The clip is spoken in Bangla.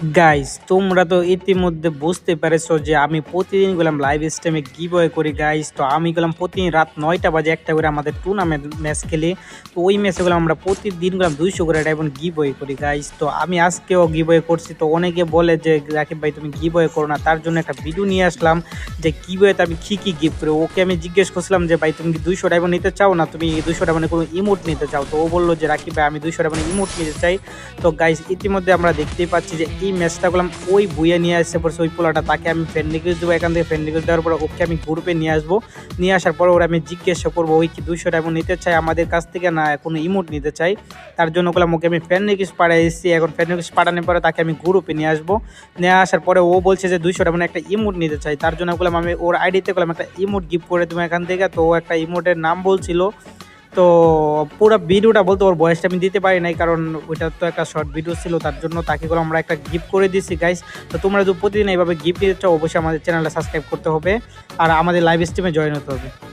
গাইস তোমরা তো ইতিমধ্যে বুঝতে পেরেছো যে আমি প্রতিদিন গেলাম লাইভ স্ট্রিমে গিভওয়ে করি গাইস। তো আমি গেলাম প্রতিদিন রাত 9টা বাজে একটা করে আমাদের টুর্নামেন্ট ম্যাচ খেলি। তো ওই ম্যাচে গেলাম আমরা প্রতিদিন গেলাম 200 করে ডায়মন্ড গিভওয়ে করি গাইস। তো আমি আজকেও গিভওয়ে করছি। তো অনেকে বলে যে রাকিব ভাই তুমি গিভওয়ে করো না, তার জন্য একটা ভিডিও নিয়ে আসলাম যে গিভওয়েতে আমি কী গিভ করি। ওকে আমি জিজ্ঞেস করছিলাম যে ভাই তুমি কি 200 ডায়মন্ড নিতে চাও না তুমি 200 ডায়মন্ডে কোনো ইমোট নিতে চাও। তো ও বললো যে রাকিব ভাই আমি 200 ডায়মন্ডে ইমোট নিতে চাই। তো গাইস ইতিমধ্যে আমরা দেখতেই পাচ্ছি যে এই ম্যাচটা করলাম ওই বুয়ে নিয়ে আসছে পড়ছে ওই পোলাটা, তাকে আমি ফ্রেন্ড রিকোয়েস্ট দেবো। এখান থেকে ফ্রেন্ড রিকোয়েস্ট দেওয়ার পর ওকে আমি গ্রুপে নিয়ে আসবো। নিয়ে আসার পর ওরা আমি জিজ্ঞাসা করবো ওই কি 200 ডায়মন্ড নিতে চাই আমাদের কাছ থেকে না কোনো ইমোট নিতে চাই। তার জন্য করলাম ওকে আমি ফ্রেন্ড রিকোয়েস্ট পাঠিয়ে এসেছি। এখন ফ্রেন্ড রিকোয়েস্ট পাঠানোর পরে তাকে আমি গ্রুপে নিয়ে আসবো। নিয়ে আসার পরে ও বলছে যে 200 ডায়মন্ড একটা ইমোট নিতে চাই। তার জন্য করলাম আমি ওর আইডিতে করলাম একটা ইমোট গিফট করে দেবো এখান থেকে। তো ও একটা ইমোটের নাম বলছিল। তো পুরো ভিডিওটা বলতে ওর ভয়েসটা আমি দিতে পারি নাই, কারণ ওইটা তো একটা শর্ট ভিডিও ছিল। তার জন্য তাকে করে আমরা একটা গিফট করে দিয়েছি গাইস। তো তোমরা যদি প্রতিদিন এইভাবে গিফট দিতে চাও অবশ্যই আমাদের চ্যানেলটা সাবস্ক্রাইব করতে হবে আর আমাদের লাইভ স্ট্রিমে জয়েন হতে হবে।